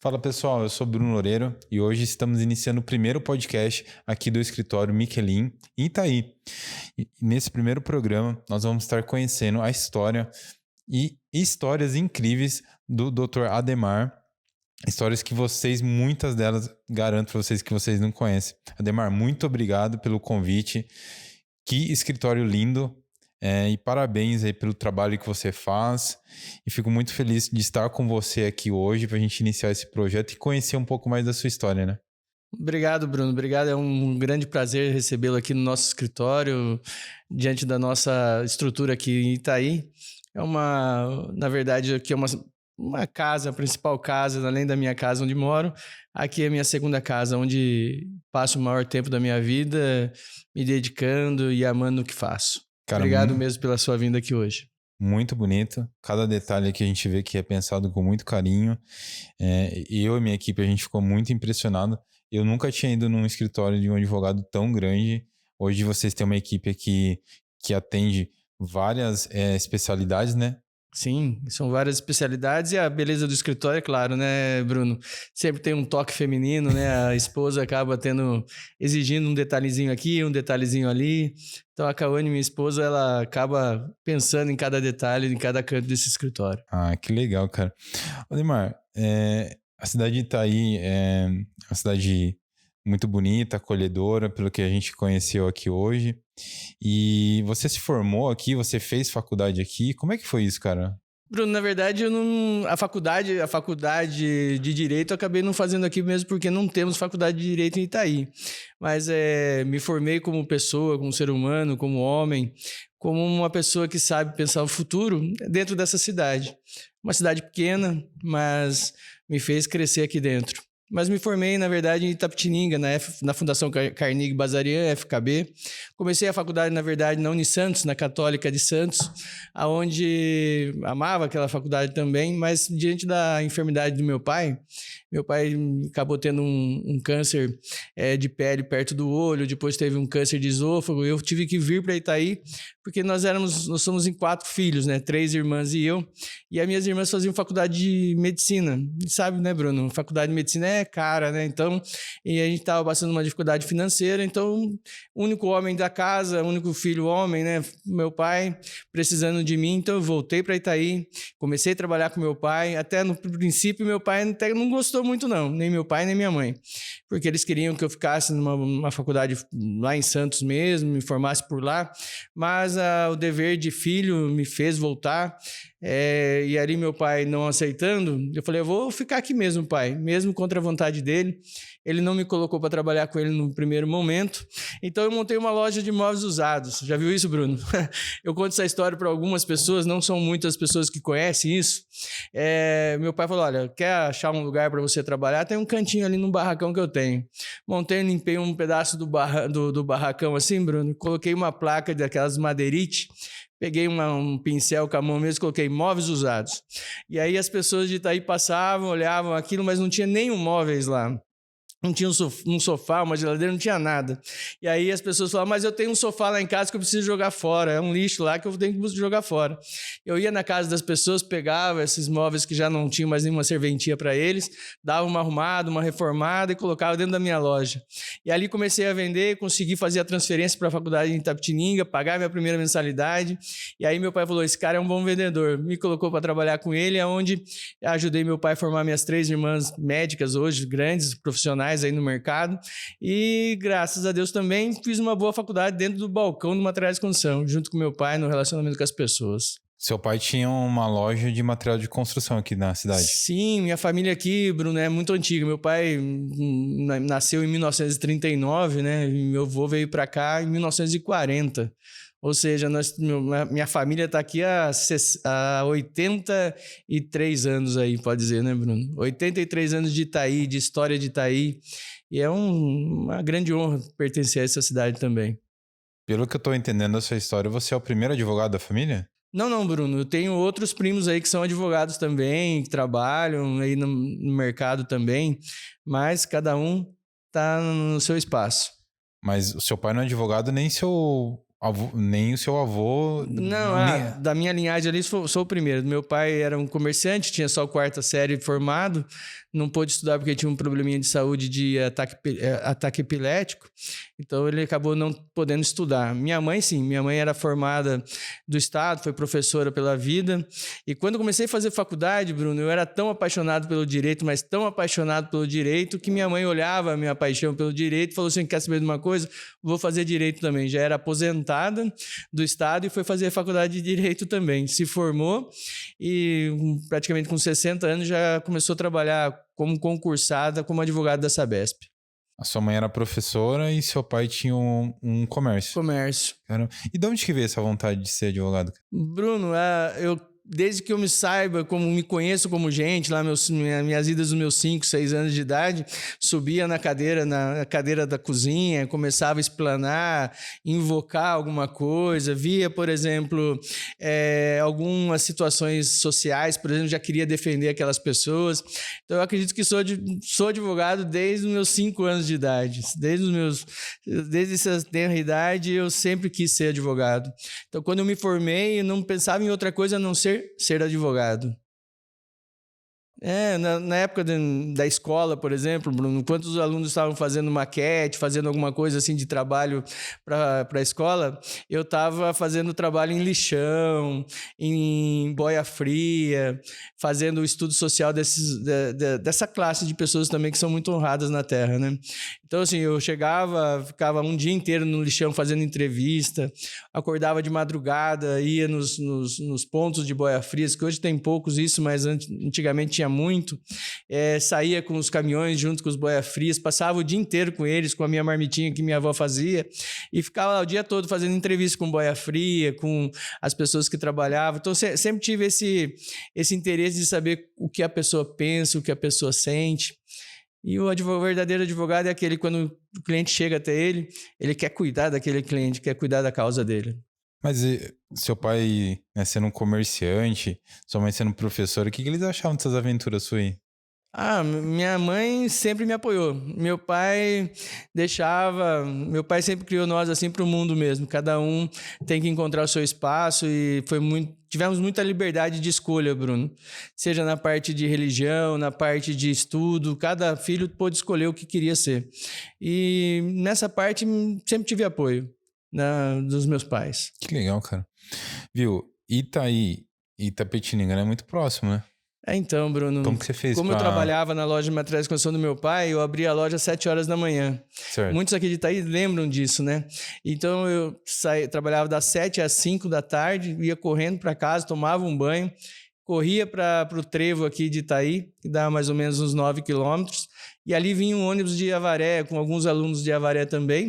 Fala pessoal, eu sou Bruno Loureiro e hoje estamos iniciando o primeiro podcast aqui do escritório Michelin em Itaí. E nesse primeiro programa nós vamos estar conhecendo a história e histórias incríveis do Dr. Ademar, histórias que vocês, muitas delas, garanto para vocês que vocês não conhecem. Ademar, muito obrigado pelo convite, que escritório lindo. E parabéns aí pelo trabalho que você faz e fico muito feliz de estar com você aqui hoje para a gente iniciar esse projeto e conhecer um pouco mais da sua história, né? Obrigado, Bruno. Obrigado. É um grande prazer recebê-lo aqui no nosso escritório, diante da nossa estrutura aqui em Itaí. Na verdade, aqui é uma casa, a principal casa, além da minha casa onde moro. Aqui é a minha segunda casa, onde passo o maior tempo da minha vida me dedicando e amando o que faço. Cara, Obrigado mesmo pela sua vinda aqui hoje. Muito bonito. Cada detalhe que a gente vê que é pensado com muito carinho. E eu e minha equipe, a gente ficou muito impressionado. Eu nunca tinha ido num escritório de um advogado tão grande. Hoje vocês têm uma equipe aqui que atende várias especialidades, né? Sim, são várias especialidades e a beleza do escritório, é claro, né, Bruno? Sempre tem um toque feminino, né? A esposa acaba exigindo um detalhezinho aqui, um detalhezinho ali. Então a Cauane, minha esposa, ela acaba pensando em cada detalhe, em cada canto desse escritório. Ah, que legal, cara. Ademar, a cidade de Itaí é uma cidade muito bonita, acolhedora, pelo que a gente conheceu aqui hoje. E você se formou aqui, você fez faculdade aqui. Como é que foi isso, cara? Bruno, na verdade, a faculdade de Direito eu acabei não fazendo aqui mesmo porque não temos faculdade de Direito em Itaí. Mas me formei como pessoa, como ser humano, como homem, como uma pessoa que sabe pensar o futuro dentro dessa cidade. Uma cidade pequena, mas me fez crescer aqui dentro. Mas me formei, na verdade, em Itapetininga, na Fundação Carnegie Bazarian, FKB. Comecei a faculdade, na verdade, na Unisantos, na Católica de Santos, aonde amava aquela faculdade também, mas diante da enfermidade do meu pai acabou tendo um câncer de pele perto do olho, depois teve um câncer de esôfago, eu tive que vir para Itaí, porque nós somos em 4 filhos, né? 3 irmãs e eu, e as minhas irmãs faziam faculdade de medicina. E sabe, né, Bruno? Faculdade de medicina é cara, né? Então, e a gente estava passando uma dificuldade financeira, então, o único homem da casa, o único filho homem, né? Meu pai precisando de mim, então eu voltei para Itaí, comecei a trabalhar com meu pai, até no princípio meu pai até não gostou muito não, nem meu pai nem minha mãe, porque eles queriam que eu ficasse numa faculdade lá em Santos mesmo, me formasse por lá, mas o dever de filho me fez voltar, e ali meu pai não aceitando, eu falei, eu vou ficar aqui mesmo, pai, mesmo contra a vontade dele. Ele não me colocou para trabalhar com ele no primeiro momento, então eu montei uma loja de móveis usados. Já viu isso, Bruno? Eu conto essa história para algumas pessoas, não são muitas pessoas que conhecem isso. Meu pai falou, olha, quer achar um lugar para você trabalhar? Tem um cantinho ali no barracão que eu tenho. Montei, limpei um pedaço do barracão assim, Bruno, coloquei uma placa daquelas madeirite, peguei um pincel com a mão mesmo, coloquei móveis usados. E aí as pessoas de Itaí passavam, olhavam aquilo, mas não tinha nenhum móveis lá. Não tinha um sofá, uma geladeira, não tinha nada. E aí as pessoas falavam, mas eu tenho um sofá lá em casa que eu preciso jogar fora. É um lixo lá que eu tenho que jogar fora. Eu ia na casa das pessoas, pegava esses móveis que já não tinham mais nenhuma serventia para eles, dava uma arrumada, uma reformada e colocava dentro da minha loja. E ali comecei a vender, consegui fazer a transferência para a faculdade em Itapetininga, pagar minha primeira mensalidade. E aí meu pai falou, esse cara é um bom vendedor. Me colocou para trabalhar com ele, onde ajudei meu pai a formar minhas 3 irmãs médicas hoje, grandes profissionais aí no mercado, e graças a Deus também fiz uma boa faculdade dentro do balcão do material de construção, junto com meu pai no relacionamento com as pessoas. Seu pai tinha uma loja de material de construção aqui na cidade? Sim, minha família aqui, Bruno, é muito antiga. Meu pai nasceu em 1939, né? E meu avô veio para cá em 1940. Ou seja, minha família está aqui há 83 anos aí, pode dizer, né, Bruno? 83 anos de Itaí, de história de Itaí. E é uma grande honra pertencer a essa cidade também. Pelo que eu estou entendendo da sua história, você é o primeiro advogado da família? Não, Bruno. Eu tenho outros primos aí que são advogados também, que trabalham aí no mercado também, mas cada um está no seu espaço. Mas o seu pai não é advogado nem seu Nem o seu avô... Não, da minha linhagem ali, sou o primeiro. Meu pai era um comerciante, tinha só a 4ª série formado, não pôde estudar porque tinha um probleminha de saúde de ataque epilético, então ele acabou não podendo estudar. Minha mãe, sim, minha mãe era formada do Estado, foi professora pela vida, e quando comecei a fazer faculdade, Bruno, eu era tão apaixonado pelo direito, mas tão apaixonado pelo direito, que minha mãe olhava a minha paixão pelo direito e falou assim, quer saber de uma coisa? Vou fazer direito também. Já era aposentada do Estado e foi fazer a faculdade de Direito também. Se formou e praticamente com 60 anos já começou a trabalhar como concursada, como advogada da Sabesp. A sua mãe era professora e seu pai tinha um comércio. Comércio. Caramba. E de onde que veio essa vontade de ser advogado? Bruno, desde que eu me saiba, como me conheço como gente, lá minhas idas dos meus 5, 6 anos de idade, subia na cadeira da cozinha, começava a explanar, invocar alguma coisa, via, por exemplo, algumas situações sociais, por exemplo, já queria defender aquelas pessoas. Então, eu acredito que sou advogado desde os meus 5 anos de idade. Desde essa tenra idade, eu sempre quis ser advogado. Então, quando eu me formei, eu não pensava em outra coisa a não ser advogado. Na época da escola, por exemplo, Bruno, enquanto os alunos estavam fazendo maquete, fazendo alguma coisa assim de trabalho para a escola, eu estava fazendo trabalho em lixão, em boia fria, fazendo o estudo social dessa classe de pessoas também que são muito honradas na Terra, né? Então, assim, eu ficava um dia inteiro no lixão fazendo entrevista, acordava de madrugada, ia nos pontos de boia frias, que hoje tem poucos isso, mas antigamente tinha muito. Saía com os caminhões junto com os boia frias, passava o dia inteiro com eles, com a minha marmitinha que minha avó fazia, e ficava lá o dia todo fazendo entrevista com boia fria, com as pessoas que trabalhavam. Então, sempre tive esse interesse de saber o que a pessoa pensa, o que a pessoa sente. E o verdadeiro advogado é aquele quando o cliente chega até ele quer cuidar daquele cliente, quer cuidar da causa dele. Mas seu pai, né, sendo um comerciante, sua mãe sendo professora, o que eles achavam dessas aventuras suas aí? Minha mãe sempre me apoiou. Meu pai sempre criou nós assim para o mundo mesmo. Cada um tem que encontrar o seu espaço e tivemos muita liberdade de escolha, Bruno. Seja na parte de religião, na parte de estudo, cada filho pôde escolher o que queria ser. E nessa parte sempre tive apoio dos meus pais. Que legal, cara. Viu, Itaí e Itapetininga, né? É muito próximo, né? Então, Bruno, como que você fez eu trabalhava na loja de materiais de construção do meu pai, eu abria a loja às 7 horas da manhã. Certo. Muitos aqui de Itaí lembram disso, né? Então, eu trabalhava das 7 às 5 da tarde, ia correndo para casa, tomava um banho, corria para o trevo aqui de Itaí, que dá mais ou menos uns 9 quilômetros, e ali vinha um ônibus de Avaré, com alguns alunos de Avaré também,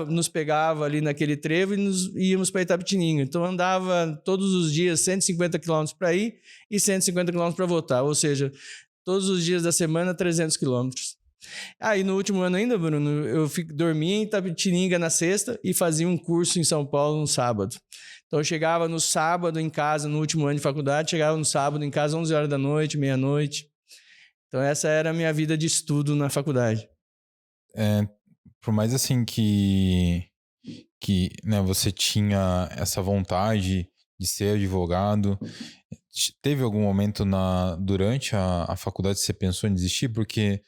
nos pegava ali naquele trevo e íamos para Itapetininga. Então, andava todos os dias 150 quilômetros para ir e 150 quilômetros para voltar. Ou seja, todos os dias da semana, 300 quilômetros. E no último ano ainda, Bruno, eu dormia em Itapetininga na sexta e fazia um curso em São Paulo no sábado. Então, eu chegava no sábado em casa, no último ano de faculdade, chegava no sábado em casa 11 horas da noite, meia-noite. Então, essa era a minha vida de estudo na faculdade. Por mais assim que né, você tinha essa vontade de ser advogado, teve algum momento durante a faculdade que você pensou em desistir? Porque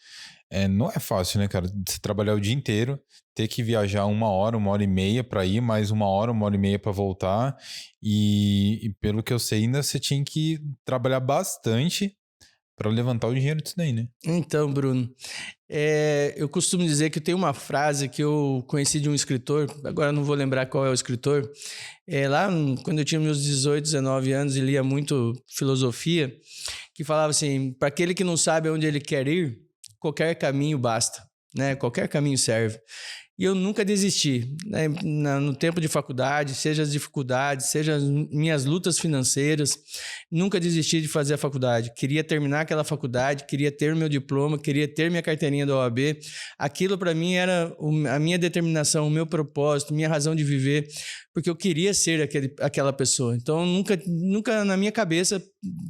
não é fácil, né, cara? Você trabalhar o dia inteiro, ter que viajar 1 hora, 1h30 para ir, mais 1 hora, 1h30 para voltar. E pelo que eu sei, ainda você tinha que trabalhar bastante para levantar o dinheiro disso daí, né? Então, Bruno, eu costumo dizer que tem uma frase que eu conheci de um escritor, agora não vou lembrar qual é o escritor, lá quando eu tinha meus 18, 19 anos e lia muito filosofia, que falava assim, para aquele que não sabe aonde ele quer ir, qualquer caminho basta, né? Qualquer caminho serve. E eu nunca desisti, né? No tempo de faculdade, seja as dificuldades, seja as minhas lutas financeiras, nunca desisti de fazer a faculdade. Queria terminar aquela faculdade, queria ter o meu diploma, queria ter minha carteirinha da OAB. Aquilo para mim era a minha determinação, o meu propósito, minha razão de viver. porque eu queria ser aquela pessoa. Então, nunca na minha cabeça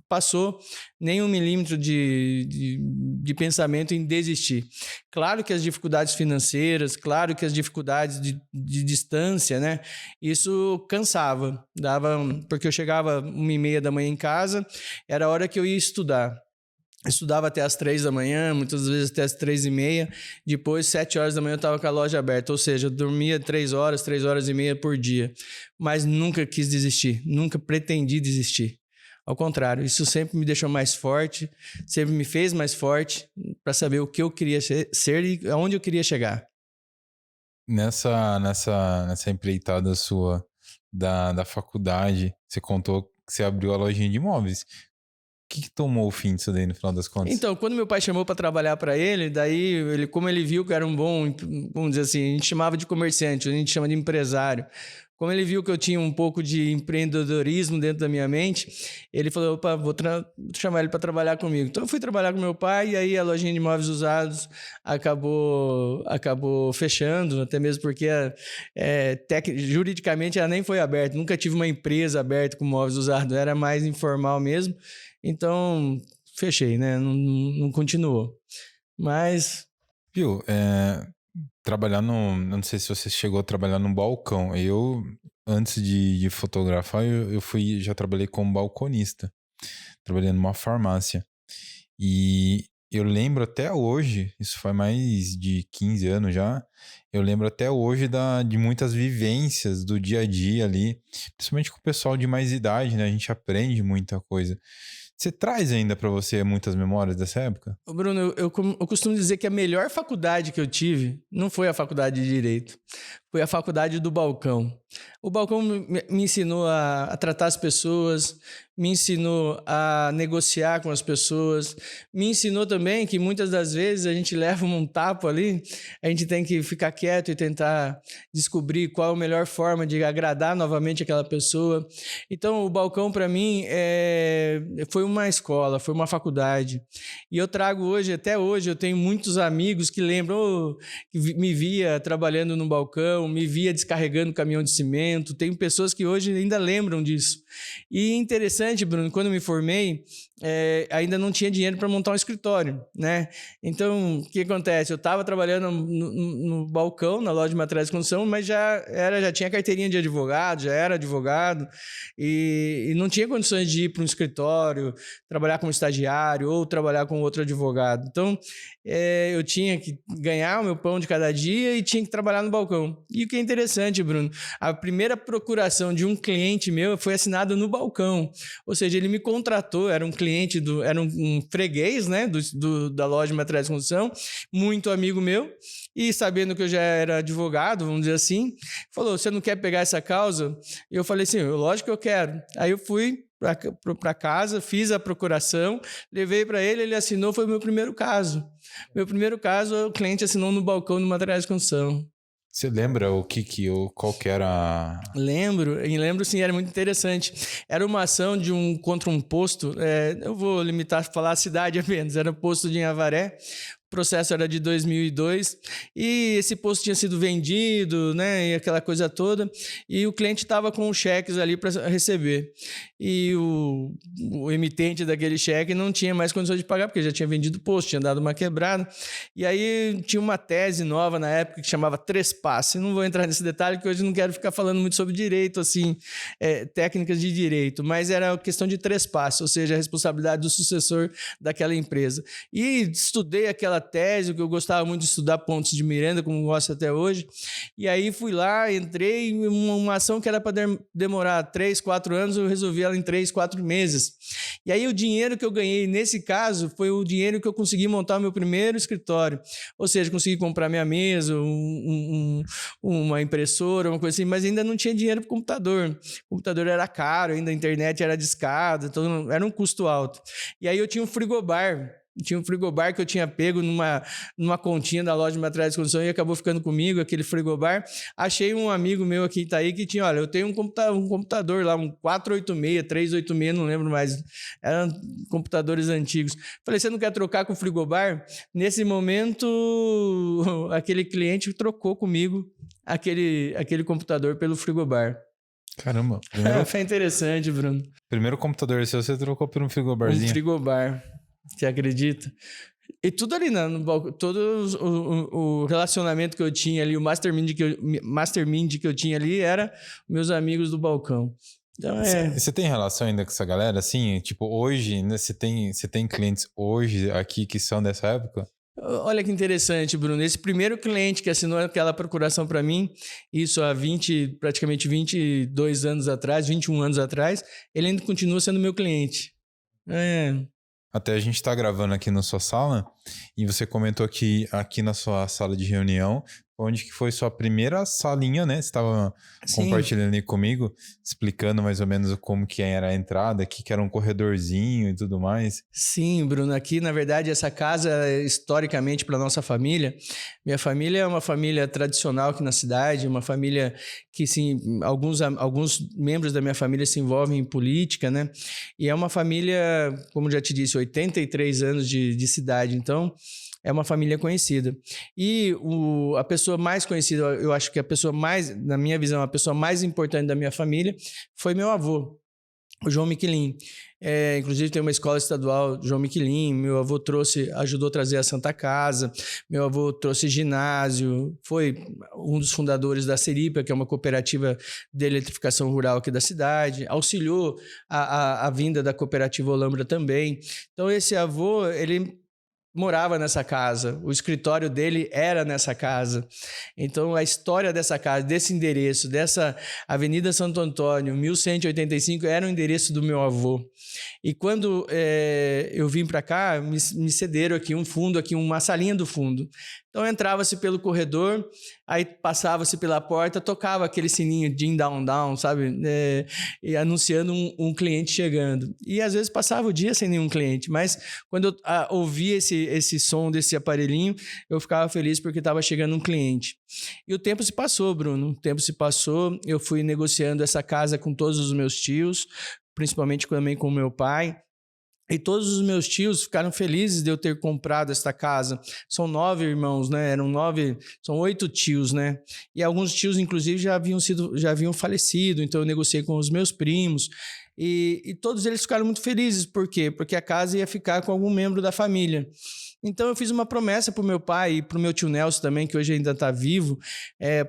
passou nem 1 milímetro de pensamento em desistir. Claro que as dificuldades financeiras, claro que as dificuldades de distância, né? Isso cansava, porque eu chegava 1h30 da manhã em casa, era a hora que eu ia estudar. Estudava até as 3 da manhã, muitas vezes até as 3h30. Depois, 7 horas da manhã, eu estava com a loja aberta. Ou seja, eu dormia 3 horas e meia por dia. Mas nunca quis desistir, nunca pretendi desistir. Ao contrário, isso sempre me deixou mais forte, sempre me fez mais forte para saber o que eu queria ser e aonde eu queria chegar. Nessa empreitada sua da faculdade, você contou que você abriu a lojinha de imóveis. O que tomou o fim disso daí no final das contas? Então, quando meu pai chamou para trabalhar para ele, daí, como ele viu que era um bom, vamos dizer assim, a gente chamava de comerciante, a gente chama de empresário. Como ele viu que eu tinha um pouco de empreendedorismo dentro da minha mente, ele falou, opa, vou chamar ele para trabalhar comigo. Então, eu fui trabalhar com meu pai e aí a lojinha de imóveis usados acabou fechando, até mesmo porque juridicamente ela nem foi aberta. Nunca tive uma empresa aberta com imóveis usados, era mais informal mesmo. Então, fechei, né? Não continuou. Mas... Viu, trabalhar não sei se você chegou a trabalhar no balcão. Eu, antes de fotografar, já trabalhei como balconista. Trabalhei numa farmácia. E eu lembro até hoje, isso foi mais de 15 anos já, eu lembro até hoje de muitas vivências do dia a dia ali, principalmente com o pessoal de mais idade, né? A gente aprende muita coisa. Você traz ainda para você muitas memórias dessa época? Bruno, eu costumo dizer que a melhor faculdade que eu tive não foi a faculdade de Direito, foi a faculdade do balcão. O balcão me ensinou a tratar as pessoas, me ensinou a negociar com as pessoas, me ensinou também que muitas das vezes a gente leva um tapa ali, a gente tem que ficar quieto e tentar descobrir qual a melhor forma de agradar novamente aquela pessoa. Então, o balcão para mim foi uma escola, foi uma faculdade. E eu trago hoje, até hoje, eu tenho muitos amigos que lembram, que me via trabalhando no balcão, me via descarregando caminhão de cimento. Tenho pessoas que hoje ainda lembram disso. E interessante, Bruno, quando eu me formei, ainda não tinha dinheiro para montar um escritório, né? Então, o que acontece? Eu estava trabalhando no balcão, na loja de materiais de construção, mas já tinha carteirinha de advogado, já era advogado, e não tinha condições de ir para um escritório, trabalhar como estagiário ou trabalhar com outro advogado. Então, eu tinha que ganhar o meu pão de cada dia e tinha que trabalhar no balcão. E o que é interessante, Bruno, a primeira procuração de um cliente meu foi assinada no balcão. Ou seja, ele me contratou, era um cliente, era um freguês, né, da loja de materiais de construção, muito amigo meu, e sabendo que eu já era advogado, vamos dizer assim, falou, você não quer pegar essa causa? E eu falei assim, lógico que eu quero. Aí eu fui para casa, fiz a procuração, levei para ele, ele assinou, foi o meu primeiro caso. Meu primeiro caso, o cliente assinou no balcão do materiais de construção. Você lembra qual que era? Lembro sim, era muito interessante. Era uma ação contra um posto, eu vou limitar a falar a cidade apenas, era o posto de Avaré. O processo era de 2002 e esse posto tinha sido vendido, né, e aquela coisa toda, e o cliente estava com os cheques ali para receber. E o emitente daquele cheque não tinha mais condições de pagar, porque já tinha vendido o posto, tinha dado uma quebrada. E aí tinha uma tese nova na época que chamava trespasse. Não vou entrar nesse detalhe, porque hoje não quero ficar falando muito sobre direito, assim, técnicas de direito, mas era questão de trespasse, ou seja, a responsabilidade do sucessor daquela empresa. E estudei aquela tese, que eu gostava muito de estudar Pontes de Miranda, como gosto até hoje, e aí fui lá, entrei em uma ação que era para demorar 3, 4 anos, eu resolvi ela em 3, 4 meses. E aí o dinheiro que eu ganhei nesse caso foi o dinheiro que eu consegui montar o meu primeiro escritório, ou seja, consegui comprar minha mesa, uma impressora, uma coisa assim, mas ainda não tinha dinheiro para o computador. O computador era caro, ainda a internet era discada, então era um custo alto. E aí eu tinha um frigobar. Tinha um frigobar que eu tinha pego numa continha da loja de materiais de construção e acabou ficando comigo, aquele frigobar. Achei um amigo meu aqui em Itaí que tinha, olha, eu tenho um computador lá, um 486, 386, não lembro mais. Eram computadores antigos. Falei, você não quer trocar com o frigobar? Nesse momento, aquele cliente trocou comigo aquele computador pelo frigobar. Caramba. Foi interessante, Bruno. Primeiro computador seu, você trocou por um frigobarzinho. Um frigobar, você acredita? E tudo ali no balcão, todo o relacionamento que eu tinha ali, o mastermind que eu tinha ali era meus amigos do balcão. Então Você tem relação ainda com essa galera? Assim, tipo, hoje, né, você tem clientes hoje aqui que são dessa época? Olha que interessante, Bruno. Esse primeiro cliente que assinou aquela procuração para mim, isso há praticamente 22 anos atrás, 21 anos atrás, ele ainda continua sendo meu cliente. Até a gente tá gravando aqui na sua sala e você comentou que aqui na sua sala de reunião, onde que foi sua primeira salinha, né? Você estava compartilhando aí comigo, explicando mais ou menos como que era a entrada, aqui que era um corredorzinho e tudo mais. Sim, Bruno. Aqui, na verdade, essa casa, historicamente, para nossa família, minha família é uma família tradicional aqui na cidade, uma família que, sim, alguns membros da minha família se envolvem em política, né? E é uma família, como já te disse, 83 anos de cidade. Então, é uma família conhecida. E a pessoa mais conhecida, eu acho que a pessoa mais, na minha visão, a pessoa mais importante da minha família foi meu avô, o João Miquelin. Inclusive tem uma escola estadual, João Miquelin. Meu avô ajudou a trazer a Santa Casa. Meu avô trouxe ginásio. Foi um dos fundadores da Seripa, que é uma cooperativa de eletrificação rural aqui da cidade. Auxiliou a vinda da cooperativa Olambra também. Então esse avô, ele morava nessa casa, o escritório dele era nessa casa. Então, a história dessa casa, desse endereço, dessa Avenida Santo Antônio, 1185, era o endereço do meu avô. E quando eu vim para cá, me cederam aqui um fundo, aqui uma salinha do fundo. Então, entrava-se pelo corredor, aí passava-se pela porta, tocava aquele sininho din down down, sabe? E anunciando um cliente chegando. E às vezes passava o dia sem nenhum cliente, mas quando eu ouvia esse som desse aparelhinho, eu ficava feliz porque estava chegando um cliente. E o tempo se passou, Bruno. O tempo se passou, eu fui negociando essa casa com todos os meus tios, principalmente também com o meu pai. E todos os meus tios ficaram felizes de eu ter comprado esta casa. São 9 irmãos, né? São 8 tios, né? E alguns tios, inclusive, já haviam falecido. Então, eu negociei com os meus primos. E todos eles ficaram muito felizes. Por quê? Porque a casa ia ficar com algum membro da família. Então, eu fiz uma promessa para o meu pai e para o meu tio Nelson também, que hoje ainda está vivo.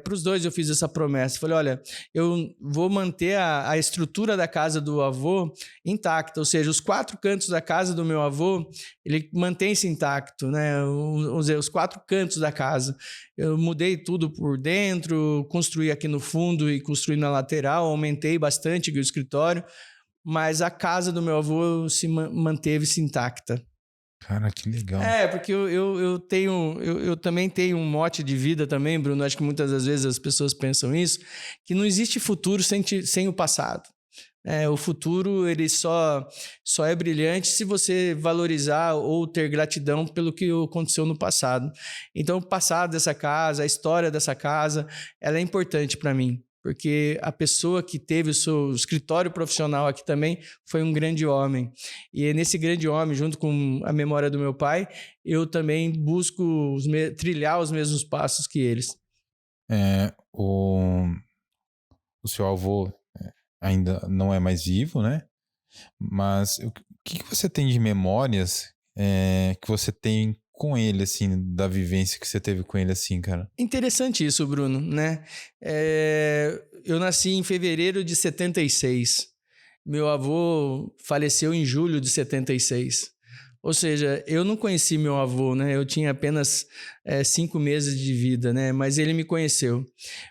Para os dois eu fiz essa promessa. Falei, olha, eu vou manter a estrutura da casa do avô intacta. Ou seja, os 4 cantos da casa do meu avô, ele mantém-se intacto, né? Os 4 cantos da casa. Eu mudei tudo por dentro, construí aqui no fundo e construí na lateral, aumentei bastante o escritório, mas a casa do meu avô manteve-se intacta. Cara, que legal. Porque eu também tenho um mote de vida também, Bruno. Acho que muitas das vezes as pessoas pensam isso, que não existe futuro sem o passado. O futuro ele só é brilhante se você valorizar ou ter gratidão pelo que aconteceu no passado. Então, o passado dessa casa, a história dessa casa, ela é importante para mim. Porque a pessoa que teve o seu escritório profissional aqui também foi um grande homem. E nesse grande homem, junto com a memória do meu pai, eu também busco trilhar os mesmos passos que eles. O seu avô ainda não é mais vivo, né? Mas o que você tem de memórias que você tem com ele, assim, da vivência que você teve com ele, assim, cara? Interessante isso, Bruno, né? Eu nasci em fevereiro de 76. Meu avô faleceu em julho de 76. Ou seja, eu não conheci meu avô, né? Eu tinha apenas 5 meses de vida, né? Mas ele me conheceu.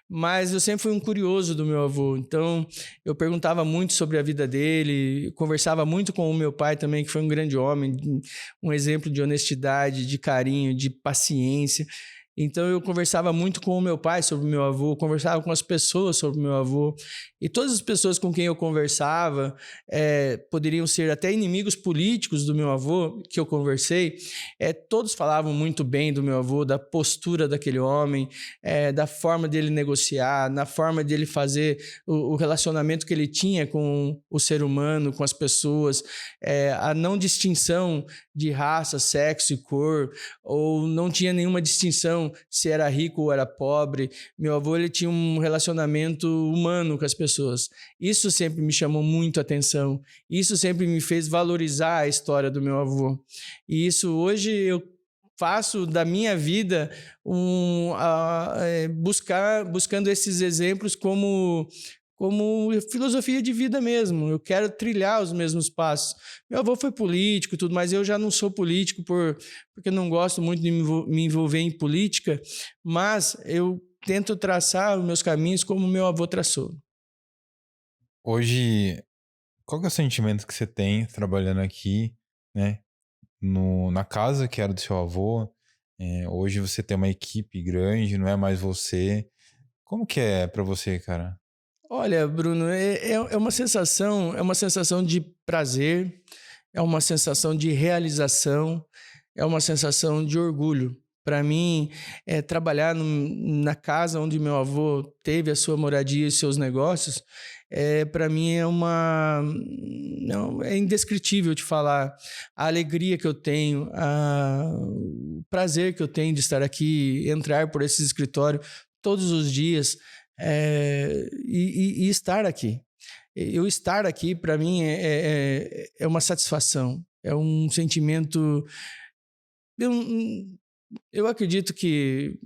Mas eu sempre fui um curioso do meu avô. Então, eu perguntava muito sobre a vida dele, conversava muito com o meu pai também, que foi um grande homem, um exemplo de honestidade, de carinho, de paciência. Então, eu conversava muito com o meu pai sobre o meu avô, conversava com as pessoas sobre o meu avô. E todas as pessoas com quem eu conversava poderiam ser até inimigos políticos do meu avô, que eu conversei. Todos falavam muito bem do meu avô, da postura daquele homem, da forma dele negociar, na forma dele fazer o relacionamento que ele tinha com o ser humano, com as pessoas, a não distinção de raça, sexo e cor, ou não tinha nenhuma distinção se era rico ou era pobre. Meu avô, ele tinha um relacionamento humano com as pessoas. Isso sempre me chamou muito a atenção. Isso sempre me fez valorizar a história do meu avô. E isso hoje eu faço da minha vida buscando esses exemplos como filosofia de vida mesmo. Eu quero trilhar os mesmos passos. Meu avô foi político e tudo, mas eu já não sou político porque não gosto muito de me envolver em política, mas eu tento traçar os meus caminhos como meu avô traçou. Hoje, qual que é o sentimento que você tem trabalhando aqui, né? Na casa que era do seu avô? Hoje você tem uma equipe grande, não é mais você. Como que é pra você, cara? Olha, Bruno, é uma sensação de prazer, é uma sensação de realização, é uma sensação de orgulho. Para mim, trabalhar na casa onde meu avô teve a sua moradia e seus negócios, para mim é indescritível de falar a alegria que eu tenho, o prazer que eu tenho de estar aqui, entrar por esse escritório todos os dias. E estar aqui. Eu estar aqui, para mim, é uma satisfação, é um sentimento. Eu acredito que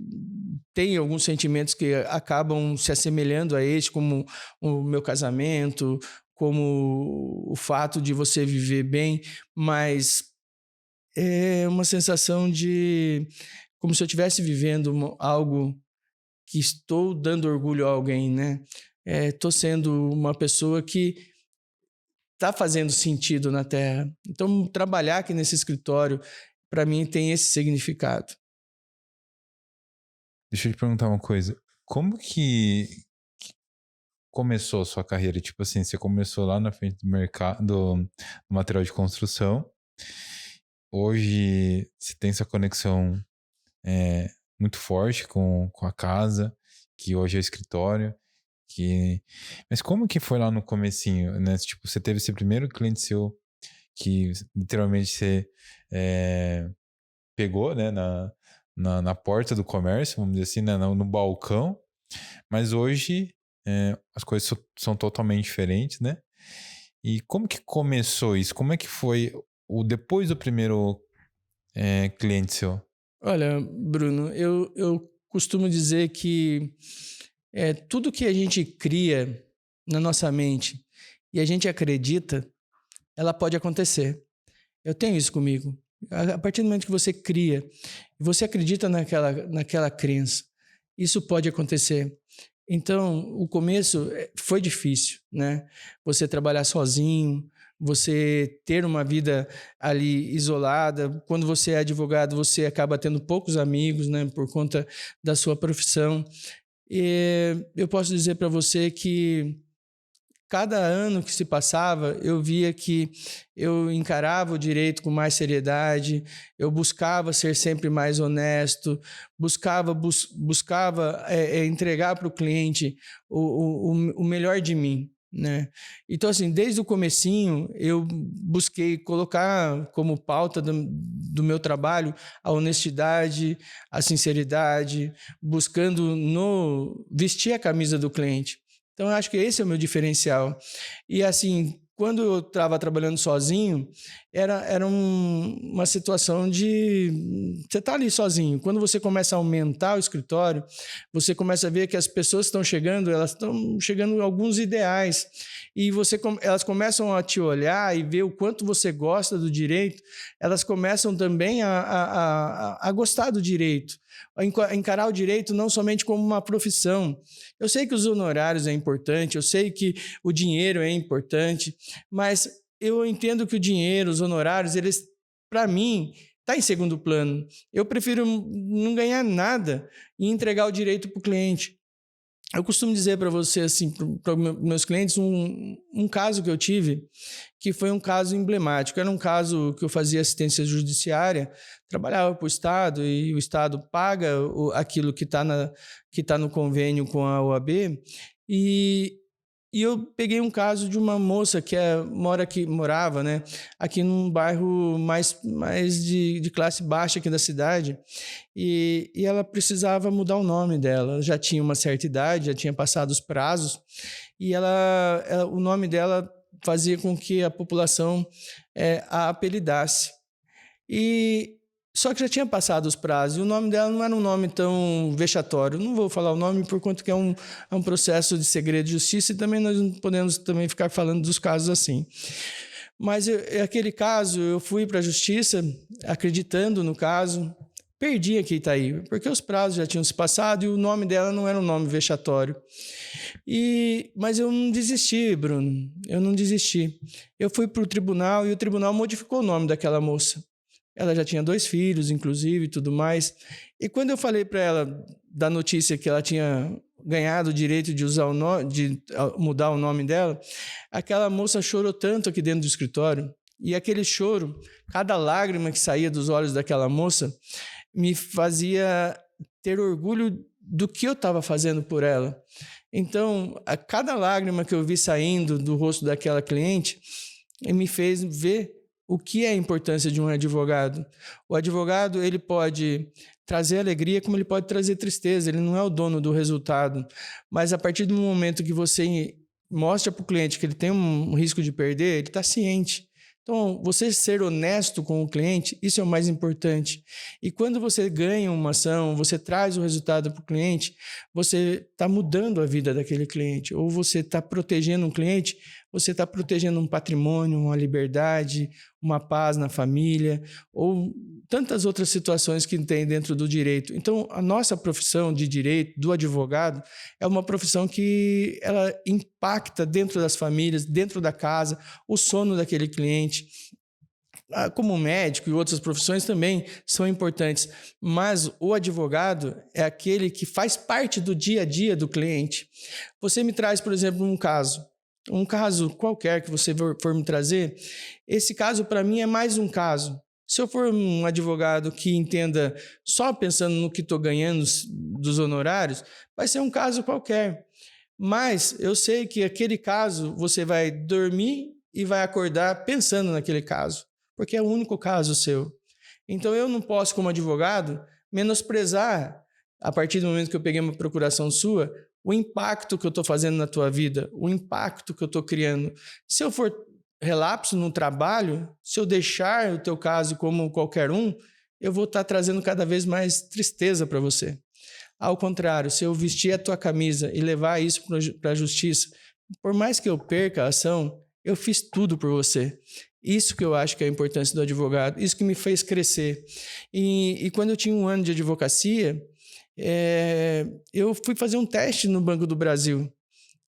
tem alguns sentimentos que acabam se assemelhando a este, como o meu casamento, como o fato de você viver bem, mas é uma sensação de como se eu estivesse vivendo algo que estou dando orgulho a alguém, né? Estou sendo uma pessoa que está fazendo sentido na Terra. Então, trabalhar aqui nesse escritório, para mim, tem esse significado. Deixa eu te perguntar uma coisa. Como que começou a sua carreira? Tipo assim, você começou lá na frente do mercado, do material de construção. Hoje você tem essa conexão muito forte com a casa, que hoje é o escritório. Mas como que foi lá no comecinho, né? Tipo, você teve esse primeiro cliente seu que literalmente você pegou, né, na porta do comércio, vamos dizer assim, né, no balcão. Mas hoje as coisas são totalmente diferentes, né? E como que começou isso? Como é que foi depois do primeiro cliente seu? Olha, Bruno, eu costumo dizer que tudo que a gente cria na nossa mente e a gente acredita, ela pode acontecer. Eu tenho isso comigo. A partir do momento que você cria, você acredita naquela crença, isso pode acontecer. Então, o começo foi difícil, né? Você trabalhar sozinho, você ter uma vida ali isolada. Quando você é advogado, você acaba tendo poucos amigos, né? Por conta da sua profissão. E eu posso dizer para você que cada ano que se passava, eu via que eu encarava o direito com mais seriedade, eu buscava ser sempre mais honesto, buscava entregar para o cliente o melhor de mim, né? Então, assim, desde o comecinho, eu busquei colocar como pauta do meu trabalho a honestidade, a sinceridade, buscando vestir a camisa do cliente. Então, eu acho que esse é o meu diferencial. E, assim, quando eu estava trabalhando sozinho, era uma situação de... Você está ali sozinho. Quando você começa a aumentar o escritório, você começa a ver que as pessoas estão chegando, elas estão chegando a alguns ideais. E elas começam a te olhar e ver o quanto você gosta do direito, elas começam também a gostar do direito, a encarar o direito não somente como uma profissão. Eu sei que os honorários é importante, eu sei que o dinheiro é importante, mas eu entendo que o dinheiro, os honorários, eles, para mim, está em segundo plano. Eu prefiro não ganhar nada e entregar o direito para o cliente. Eu costumo dizer para você, assim, para meus clientes, um caso que eu tive, que foi um caso emblemático. Era um caso que eu fazia assistência judiciária, trabalhava para o Estado e o Estado paga aquilo que tá no convênio com a OAB e E eu peguei um caso de uma moça que morava, né, aqui num bairro mais de classe baixa aqui da cidade, e ela precisava mudar o nome dela. Ela já tinha uma certa idade, já tinha passado os prazos, e o nome dela fazia com que a população a apelidasse. Só que já tinha passado os prazos, e o nome dela não era um nome tão vexatório. Não vou falar o nome por conta que é um processo de segredo de justiça, e também nós não podemos também ficar falando dos casos assim. Mas aquele caso, eu fui para a justiça acreditando no caso, perdi aqui em Itaí, porque os prazos já tinham se passado e o nome dela não era um nome vexatório. Mas eu não desisti, Bruno, eu não desisti. Eu fui para o tribunal e o tribunal modificou o nome daquela moça. Ela já tinha 2 filhos, inclusive, e tudo mais. E quando eu falei para ela da notícia que ela tinha ganhado o direito de mudar o nome dela, aquela moça chorou tanto aqui dentro do escritório. E aquele choro, cada lágrima que saía dos olhos daquela moça, me fazia ter orgulho do que eu estava fazendo por ela. Então, a cada lágrima que eu vi saindo do rosto daquela cliente, me fez ver o que é a importância de um advogado. O advogado, ele pode trazer alegria, como ele pode trazer tristeza. Ele não é o dono do resultado. Mas a partir do momento que você mostra para o cliente que ele tem um risco de perder, ele está ciente. Então, você ser honesto com o cliente, isso é o mais importante. E quando você ganha uma ação, você traz o resultado para o cliente, você está mudando a vida daquele cliente. Ou você está protegendo um cliente, você está protegendo um patrimônio, uma liberdade, uma paz na família, ou tantas outras situações que tem dentro do direito. Então, a nossa profissão de direito, do advogado, é uma profissão que ela impacta dentro das famílias, dentro da casa, o sono daquele cliente. Como médico e outras profissões também são importantes, mas o advogado é aquele que faz parte do dia a dia do cliente. Você me traz, por exemplo, um caso qualquer que você for me trazer, esse caso para mim é mais um caso. Se eu for um advogado que entenda só pensando no que estou ganhando dos honorários, vai ser um caso qualquer. Mas eu sei que aquele caso você vai dormir e vai acordar pensando naquele caso, porque é o único caso seu. Então eu não posso, como advogado, menosprezar, a partir do momento que eu peguei uma procuração sua, o impacto que eu estou fazendo na tua vida, o impacto que eu estou criando. Se eu for relapso no trabalho, se eu deixar o teu caso como qualquer um, eu vou estar trazendo cada vez mais tristeza para você. Ao contrário, se eu vestir a tua camisa e levar isso para a justiça, por mais que eu perca a ação, eu fiz tudo por você. Isso que eu acho que é a importância do advogado, isso que me fez crescer. E quando eu tinha 1 ano de advocacia, eu fui fazer um teste no Banco do Brasil.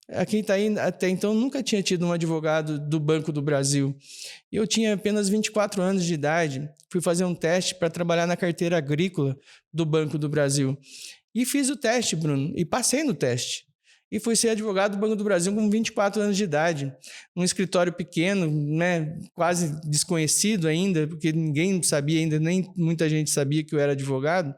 Aqui em Itaí, até então, nunca tinha tido um advogado do Banco do Brasil. Eu tinha apenas 24 anos de idade, fui fazer um teste para trabalhar na carteira agrícola do Banco do Brasil. E fiz o teste, Bruno, e passei no teste. E fui ser advogado do Banco do Brasil com 24 anos de idade, num escritório pequeno, né, quase desconhecido ainda, porque ninguém sabia ainda, nem muita gente sabia que eu era advogado.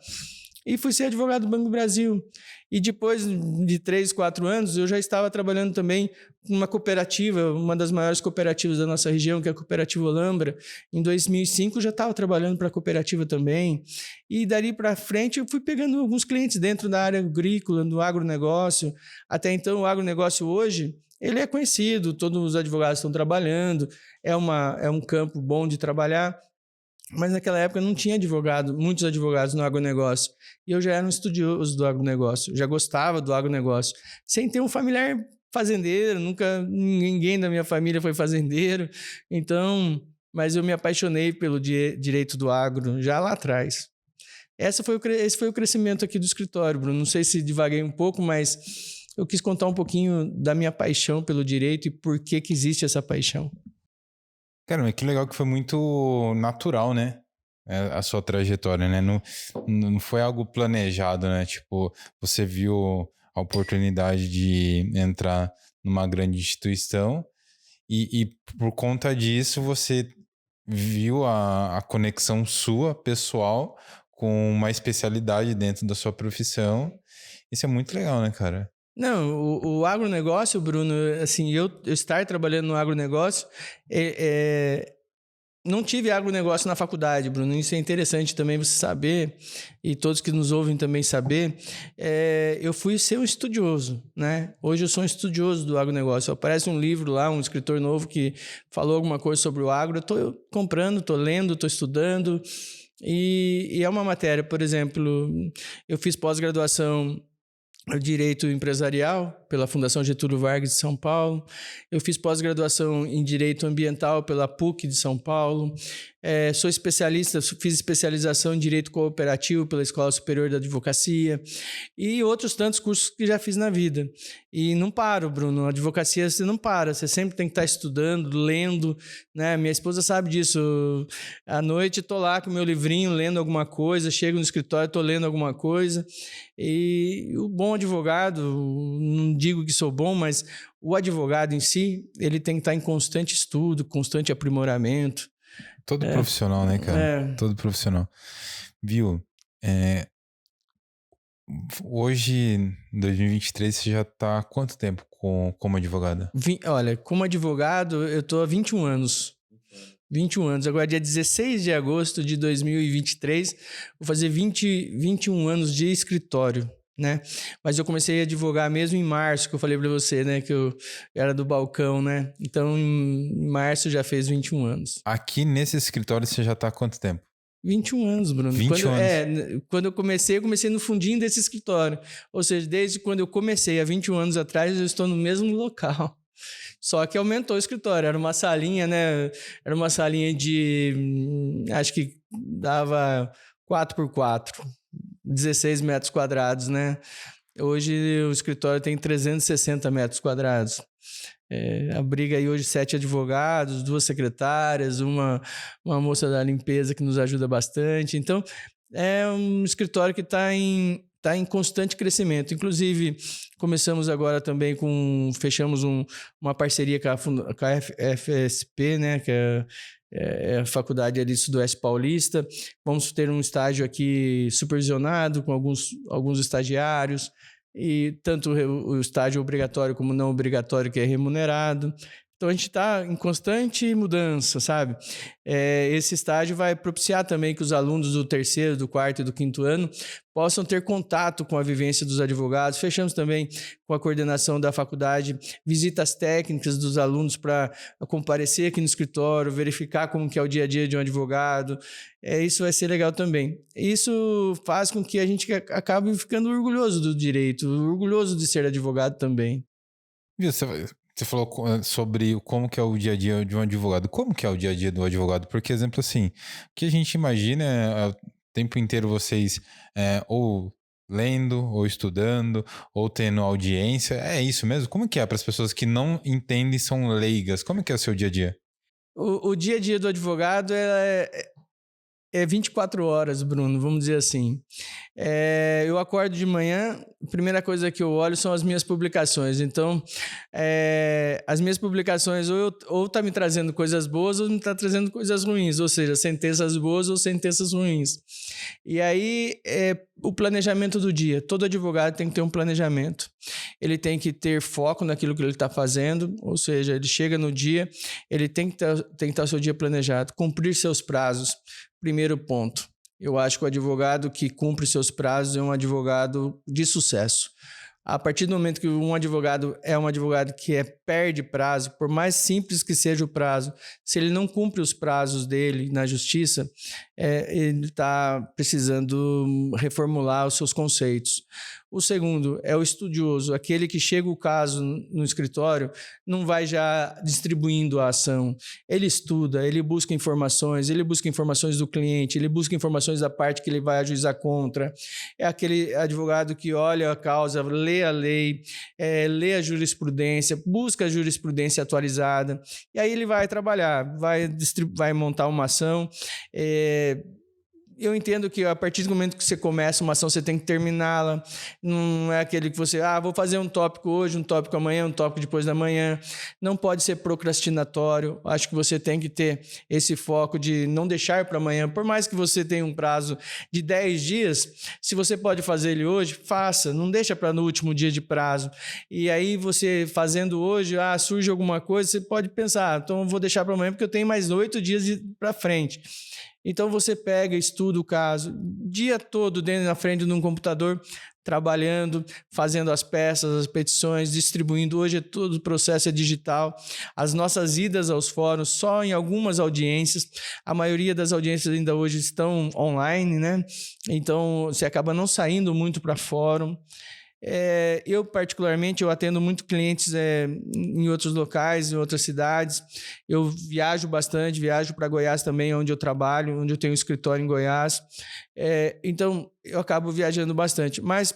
E fui ser advogado do Banco do Brasil. E depois de 3, 4 anos, eu já estava trabalhando também numa cooperativa, uma das maiores cooperativas da nossa região, que é a Cooperativa Olambra. Em 2005, eu já estava trabalhando para a cooperativa também. E dali para frente, eu fui pegando alguns clientes dentro da área agrícola, do agronegócio. Até então, o agronegócio hoje, ele é conhecido, todos os advogados estão trabalhando, é um campo bom de trabalhar. Mas naquela época não tinha muitos advogados no agronegócio. E eu já era um estudioso do agronegócio, já gostava do agronegócio. Sem ter um familiar fazendeiro, ninguém da minha família foi fazendeiro. Então, mas eu me apaixonei pelo direito do agro já lá atrás. Esse foi o crescimento aqui do escritório, Bruno. Não sei se divaguei um pouco, mas eu quis contar um pouquinho da minha paixão pelo direito e por que existe essa paixão. Cara, mas que legal que foi muito natural, né? A sua trajetória, né? Não foi algo planejado, né? Tipo, você viu a oportunidade de entrar numa grande instituição e por conta disso você viu a conexão sua, pessoal, com uma especialidade dentro da sua profissão. Isso é muito legal, né, cara? Não, o agronegócio, Bruno, assim, eu estar trabalhando no agronegócio, não tive agronegócio na faculdade, Bruno. Isso é interessante também você saber, e todos que nos ouvem também saber. Eu fui ser um estudioso, né? Hoje eu sou um estudioso do agronegócio. Aparece um livro lá, um escritor novo que falou alguma coisa sobre o agro. Eu estou comprando, estou lendo, estou estudando. E é uma matéria, por exemplo, eu fiz pós-graduação em Direito Empresarial pela Fundação Getúlio Vargas de São Paulo. Eu fiz pós-graduação em Direito Ambiental pela PUC de São Paulo. Sou especialista, fiz especialização em Direito Cooperativo pela Escola Superior da Advocacia e outros tantos cursos que já fiz na vida. E não paro, Bruno. A advocacia você não para, você sempre tem que estar estudando, lendo, né? Minha esposa sabe disso. À noite estou lá com o meu livrinho, lendo alguma coisa, chego no escritório, estou lendo alguma coisa. E o bom advogado, não digo que sou bom, mas o advogado em si, ele tem que estar em constante estudo, constante aprimoramento. Todo profissional, né, cara? Todo profissional. Viu? Hoje, em 2023, você já está há quanto tempo como advogado? Olha, como advogado, eu estou há 21 anos. 21 anos. Agora, dia 16 de agosto de 2023, vou fazer 21 anos de escritório, né? Mas eu comecei a advogar mesmo em março, que eu falei para você, né? Que eu era do balcão, né? Então, em março já fez 21 anos. Aqui nesse escritório você já está há quanto tempo? 21 anos, Bruno. 21 anos. Quando eu comecei no fundinho desse escritório. Ou seja, desde quando eu comecei, há 21 anos atrás, eu estou no mesmo local. Só que aumentou o escritório. Era uma salinha, né? Era uma salinha de... acho que dava 4x4. 16 metros quadrados, né? Hoje o escritório tem 360 metros quadrados. Abriga aí hoje 7 advogados, 2 secretárias, uma moça da limpeza que nos ajuda bastante. Então, é um escritório que está em constante crescimento. Inclusive, começamos agora também fechamos uma parceria com a FSP, né, que é a Faculdade ali Sudoeste Paulista. Vamos ter um estágio aqui supervisionado com alguns estagiários, e tanto o estágio obrigatório como não obrigatório, que é remunerado. Então, a gente está em constante mudança, sabe? Esse estágio vai propiciar também que os alunos do 3º, do 4º e do 5º ano possam ter contato com a vivência dos advogados. Fechamos também com a coordenação da faculdade visitas técnicas dos alunos para comparecer aqui no escritório, verificar como que é o dia a dia de um advogado. Isso vai ser legal também. Isso faz com que a gente acabe ficando orgulhoso do direito, orgulhoso de ser advogado também. Você falou sobre como que é o dia a dia de um advogado. Como que é o dia a dia do advogado? Porque, exemplo assim, o que a gente imagina é o tempo inteiro vocês ou lendo, ou estudando, ou tendo audiência. É isso mesmo? Como que é para as pessoas que não entendem, são leigas? Como que é o seu dia a dia? O dia a dia do advogado é 24 horas, Bruno, vamos dizer assim. Eu acordo de manhã, a primeira coisa que eu olho são as minhas publicações. Então, as minhas publicações ou tá me trazendo coisas boas ou me tá trazendo coisas ruins, ou seja, sentenças boas ou sentenças ruins. E aí, o planejamento do dia. Todo advogado tem que ter um planejamento. Ele tem que ter foco naquilo que ele está fazendo, ou seja, ele chega no dia, ele tem que estar o seu dia planejado, cumprir seus prazos. Primeiro ponto, eu acho que o advogado que cumpre seus prazos é um advogado de sucesso. A partir do momento que um advogado é um advogado que perde prazo, por mais simples que seja o prazo, se ele não cumpre os prazos dele na justiça, ele está precisando reformular os seus conceitos. O segundo é o estudioso, aquele que chega o caso no escritório, não vai já distribuindo a ação. Ele estuda, ele busca informações do cliente, ele busca informações da parte que ele vai ajuizar contra. É aquele advogado que olha a causa, lê a lei, lê a jurisprudência, busca a jurisprudência atualizada, e aí ele vai trabalhar, vai montar uma ação. eu entendo que a partir do momento que você começa uma ação, você tem que terminá-la. Não é aquele que você, vou fazer um tópico hoje, um tópico amanhã, um tópico depois da manhã. Não pode ser procrastinatório. Acho que você tem que ter esse foco de não deixar para amanhã. Por mais que você tenha um prazo de 10 dias, se você pode fazer ele hoje, faça. Não deixa para no último dia de prazo. E aí você fazendo hoje, surge alguma coisa, você pode pensar, então eu vou deixar para amanhã porque eu tenho mais 8 dias para frente. Então você pega, estuda o caso, dia todo dentro na frente de um computador, trabalhando, fazendo as peças, as petições, distribuindo. Hoje todo o processo é digital. As nossas idas aos fóruns, só em algumas audiências. A maioria das audiências ainda hoje estão online, né? Então você acaba não saindo muito para fórum. Eu, particularmente, eu atendo muito clientes em outros locais, em outras cidades. Eu viajo bastante, viajo para Goiás também, onde eu trabalho, onde eu tenho um escritório em Goiás. Então, eu acabo viajando bastante. Mas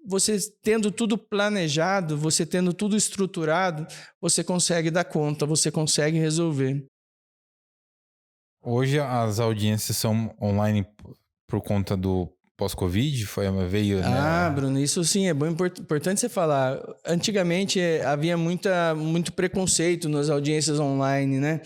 você tendo tudo planejado, você tendo tudo estruturado, você consegue dar conta, você consegue resolver. Hoje as audiências são online por conta do pós-Covid? Veio, né? Bruno, isso sim, é bem importante você falar. Antigamente havia muito preconceito nas audiências online, né?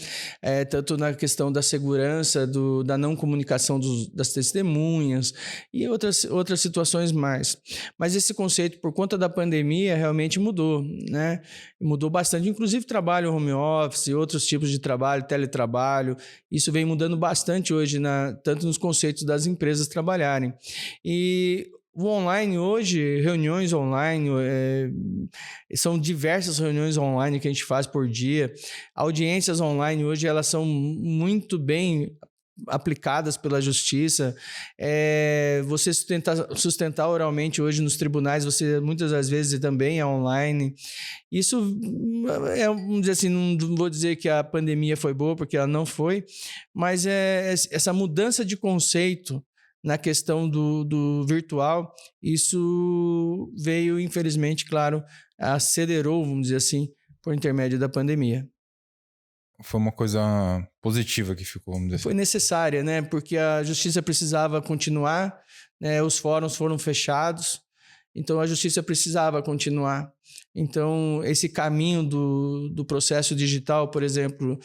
Tanto na questão da segurança, da não comunicação das testemunhas e outras situações mais. Mas esse conceito, por conta da pandemia, realmente mudou, né? Mudou bastante, inclusive trabalho home office, outros tipos de trabalho, teletrabalho. Isso vem mudando bastante hoje, tanto nos conceitos das empresas trabalharem. E o online hoje, reuniões online, são diversas reuniões online que a gente faz por dia. Audiências online hoje, elas são muito bem aplicadas pela justiça. Você sustentar oralmente hoje nos tribunais, você muitas das vezes também é online. Isso vamos dizer assim, não vou dizer que a pandemia foi boa, porque ela não foi, mas essa mudança de conceito na questão do virtual, isso veio, infelizmente, claro, acelerou, vamos dizer assim, por intermédio da pandemia. Foi uma coisa positiva que ficou, vamos dizer assim. Foi necessária, né? Porque a justiça precisava continuar, né? Os fóruns foram fechados, então a justiça precisava continuar. Então, esse caminho do processo digital, por exemplo,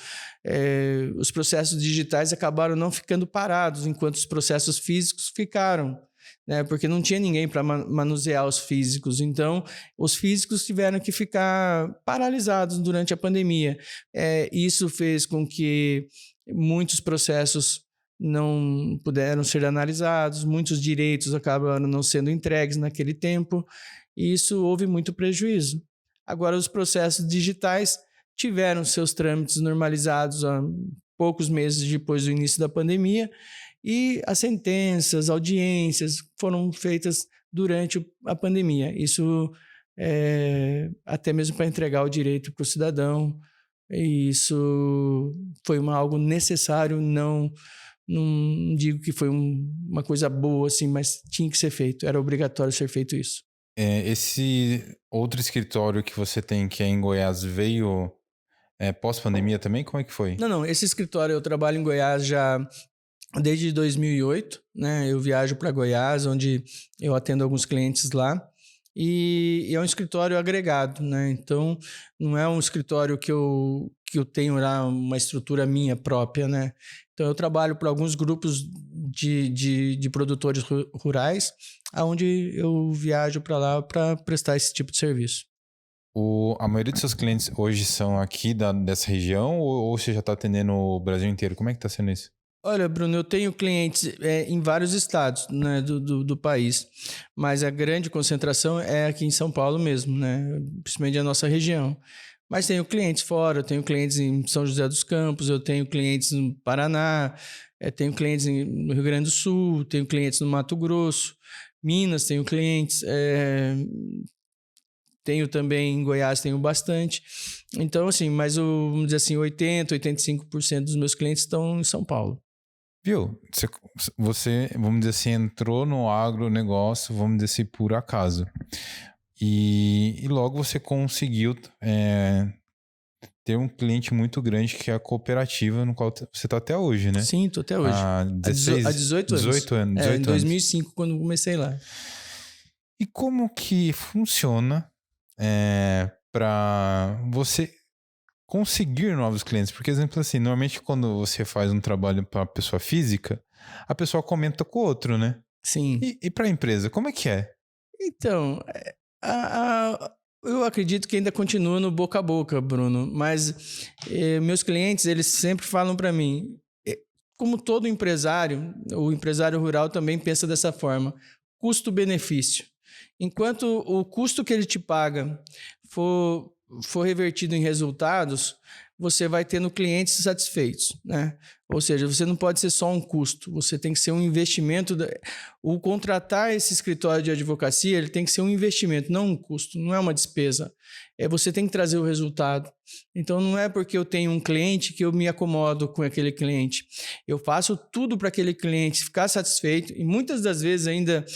os processos digitais acabaram não ficando parados, enquanto os processos físicos ficaram, né? Porque não tinha ninguém para manusear os físicos. Então, os físicos tiveram que ficar paralisados durante a pandemia. Isso fez com que muitos processos não puderam ser analisados, muitos direitos acabaram não sendo entregues naquele tempo, e isso houve muito prejuízo. Agora, os processos digitais tiveram seus trâmites normalizados há poucos meses depois do início da pandemia, e as sentenças, audiências foram feitas durante a pandemia. Isso até mesmo para entregar o direito para o cidadão, e isso foi algo necessário, não digo que foi uma coisa boa, assim, mas tinha que ser feito, era obrigatório ser feito isso. Esse outro escritório que você tem, que é em Goiás, veio pós-pandemia também? Como é que foi? Não, esse escritório eu trabalho em Goiás já desde 2008, né? Eu viajo para Goiás, onde eu atendo alguns clientes lá. E é um escritório agregado, né? Então, não é um escritório que eu tenho lá uma estrutura minha própria, né? Então, eu trabalho para alguns grupos de produtores rurais, onde eu viajo para lá para prestar esse tipo de serviço. A maioria dos seus clientes hoje são aqui dessa região ou você já está atendendo o Brasil inteiro? Como é que está sendo isso? Olha, Bruno, eu tenho clientes em vários estados, né, do país, mas a grande concentração é aqui em São Paulo mesmo, né, principalmente a nossa região. Mas tenho clientes fora, eu tenho clientes em São José dos Campos, eu tenho clientes no Paraná, tenho clientes no Rio Grande do Sul, tenho clientes no Mato Grosso, Minas tenho clientes, tenho também em Goiás, tenho bastante. Então, assim, mas vamos dizer assim, 85% dos meus clientes estão em São Paulo. Viu? Você, vamos dizer assim, entrou no agronegócio, vamos dizer assim, por acaso. E logo você conseguiu ter um cliente muito grande que é a cooperativa no qual você está até hoje, né? Sim, tô até hoje. Há 16, há 18 anos. 18 anos. Em 2005, quando comecei lá. E como que funciona para você conseguir novos clientes? Porque, exemplo assim, normalmente quando você faz um trabalho para pessoa física, a pessoa comenta com o outro, né? Sim. E para a empresa, como é que é? Então, eu acredito que ainda continua no boca a boca, Bruno, mas meus clientes, eles sempre falam para mim, como todo empresário, o empresário rural também pensa dessa forma, custo-benefício. Enquanto o custo que ele te paga for revertido em resultados, você vai tendo clientes satisfeitos, né? Ou seja, você não pode ser só um custo, você tem que ser um investimento. O contratar esse escritório de advocacia, ele tem que ser um investimento, não um custo, não é uma despesa. Você tem que trazer o resultado. Então, não é porque eu tenho um cliente que eu me acomodo com aquele cliente. Eu faço tudo para aquele cliente ficar satisfeito e muitas das vezes ainda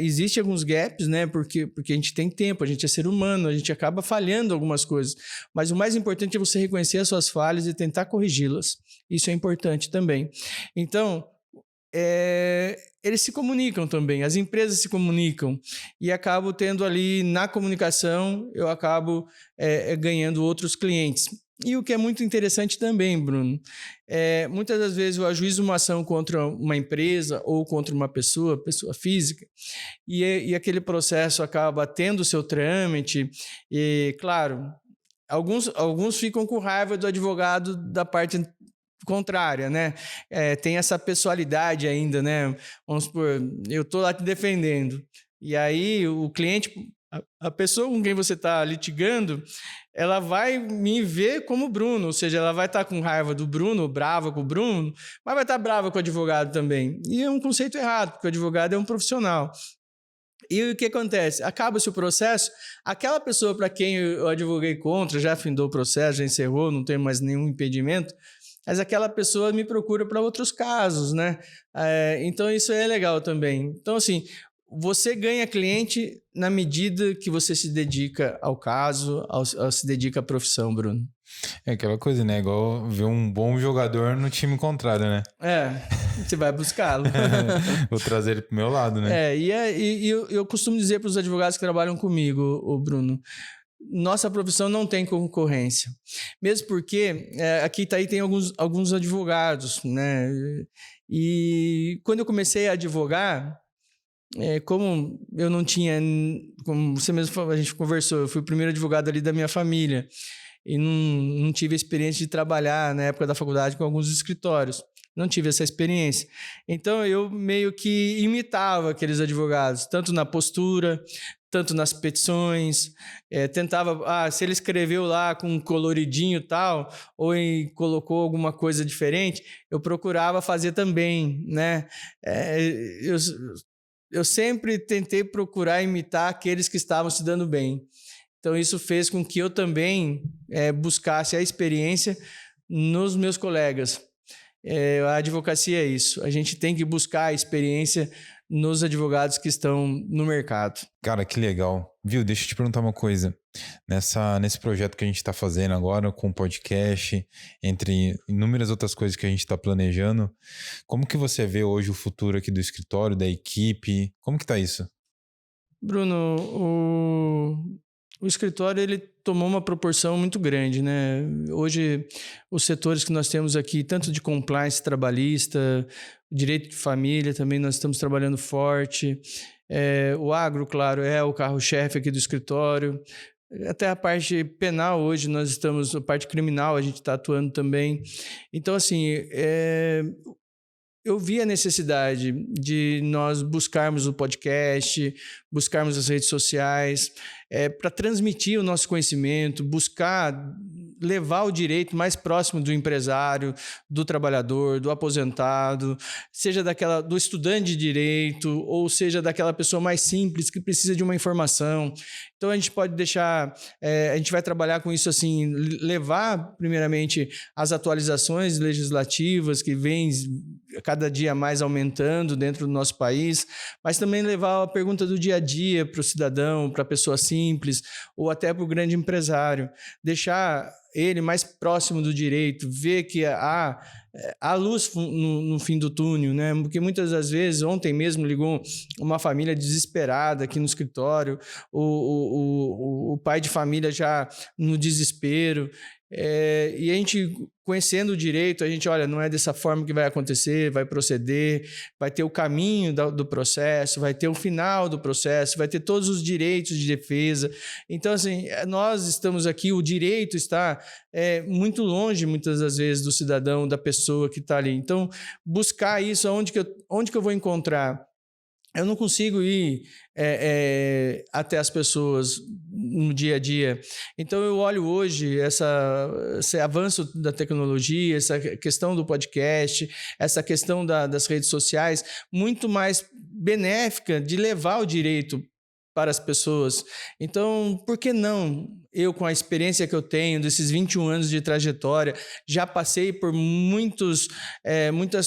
existem alguns gaps, né? Porque a gente tem tempo, a gente é ser humano, a gente acaba falhando algumas coisas. Mas o mais importante é você reconhecer as suas falhas e tentar corrigi-las. Isso é importante também. Então, eles se comunicam também, as empresas se comunicam e acabo tendo ali na comunicação, eu acabo ganhando outros clientes. E o que é muito interessante também, Bruno, muitas das vezes eu ajuizo uma ação contra uma empresa ou contra uma pessoa física, e aquele processo acaba tendo o seu trâmite e, claro, alguns ficam com raiva do advogado da parte contrária, né? Tem essa pessoalidade ainda, né? Vamos supor, eu tô lá te defendendo. E aí o cliente, a pessoa com quem você está litigando, ela vai me ver como Bruno, ou seja, ela vai estar com raiva do Bruno, brava com o Bruno, mas vai estar brava com o advogado também. E é um conceito errado, porque o advogado é um profissional. E o que acontece? Acaba-se o processo, aquela pessoa para quem eu advoguei contra, já findou o processo, já encerrou, não tem mais nenhum impedimento, mas aquela pessoa me procura para outros casos, né? Então, isso é legal também. Então, assim, você ganha cliente na medida que você se dedica ao caso, se dedica à profissão, Bruno. É aquela coisa, né? Igual ver um bom jogador no time contrário, né? Você vai buscá-lo. Vou trazer ele pro meu lado, né? E eu costumo dizer para os advogados que trabalham comigo, o Bruno, nossa profissão não tem concorrência. Mesmo porque aqui tem alguns advogados, né? E quando eu comecei a advogar, como eu não tinha, como você mesmo falou, a gente conversou, eu fui o primeiro advogado ali da minha família e não tive a experiência de trabalhar na época da faculdade com alguns escritórios. Não tive essa experiência. Então, eu meio que imitava aqueles advogados, tanto na postura, tanto nas petições, tentava, se ele escreveu lá com um coloridinho e tal, ou colocou alguma coisa diferente, eu procurava fazer também, né? Eu sempre tentei procurar imitar aqueles que estavam se dando bem. Então, isso fez com que eu também buscasse a experiência nos meus colegas. A advocacia é isso. A gente tem que buscar a experiência nos advogados que estão no mercado. Cara, que legal. Viu? Deixa eu te perguntar uma coisa. Nesse projeto que a gente está fazendo agora, com o podcast, entre inúmeras outras coisas que a gente está planejando, como que você vê hoje o futuro aqui do escritório, da equipe? Como que tá isso? Bruno, o escritório ele tomou uma proporção muito grande, né? Hoje, os setores que nós temos aqui, tanto de compliance trabalhista, direito de família, também nós estamos trabalhando forte. O agro, claro, é o carro-chefe aqui do escritório. Até a parte penal hoje, a parte criminal, a gente está atuando também. Então, assim, eu vi a necessidade de nós buscarmos o podcast, buscarmos as redes sociais, para transmitir o nosso conhecimento, buscar levar o direito mais próximo do empresário, do trabalhador, do aposentado, seja do estudante de direito, ou seja daquela pessoa mais simples que precisa de uma informação. Então, a gente pode deixar, a gente vai trabalhar com isso assim, levar, primeiramente, as atualizações legislativas que vêm cada dia mais aumentando dentro do nosso país, mas também levar a pergunta do dia a dia para o cidadão, para a pessoa simples, ou até para o grande empresário. Deixar ele mais próximo do direito, ver que há luz no fim do túnel, né? Porque muitas das vezes, ontem mesmo ligou uma família desesperada aqui no escritório, o pai de família já no desespero, e a gente, conhecendo o direito, a gente, olha, não é dessa forma que vai acontecer, vai proceder, vai ter o caminho do processo, vai ter o final do processo, vai ter todos os direitos de defesa. Então, assim, nós estamos aqui, o direito está muito longe, muitas das vezes, do cidadão, da pessoa que está ali. Então, buscar isso, onde que eu vou encontrar? Eu não consigo ir até as pessoas no dia a dia. Então, eu olho hoje esse avanço da tecnologia, essa questão do podcast, essa questão das redes sociais, muito mais benéfica de levar o direito para as pessoas. Então, por que não? Eu, com a experiência que eu tenho, desses 21 anos de trajetória, já passei por muitas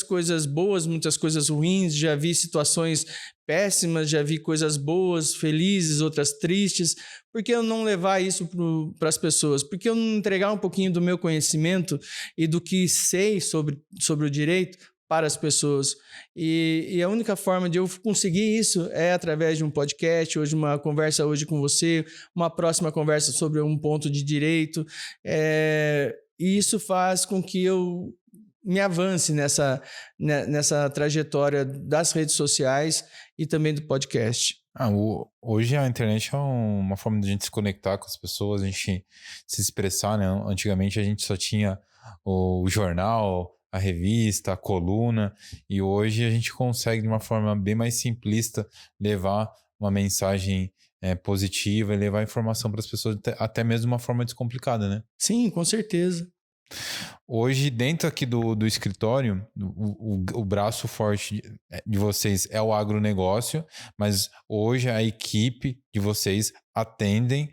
coisas boas, muitas coisas ruins, já vi situações péssimas, já vi coisas boas, felizes, outras tristes. Por que eu não levar isso para as pessoas? Por que eu não entregar um pouquinho do meu conhecimento e do que sei sobre o direito para as pessoas? E a única forma de eu conseguir isso é através de um podcast, hoje uma conversa hoje com você, uma próxima conversa sobre um ponto de direito, e isso faz com que eu me avance nessa trajetória das redes sociais e também do podcast. Hoje a internet é uma forma de a gente se conectar com as pessoas, a gente se expressar, né? Antigamente a gente só tinha o jornal, a revista, a coluna, e hoje a gente consegue de uma forma bem mais simplista levar uma mensagem positiva e levar informação para as pessoas até mesmo de uma forma descomplicada, né? Sim, com certeza. Hoje, dentro aqui do escritório, o braço forte de vocês é o agronegócio, mas hoje a equipe de vocês atendem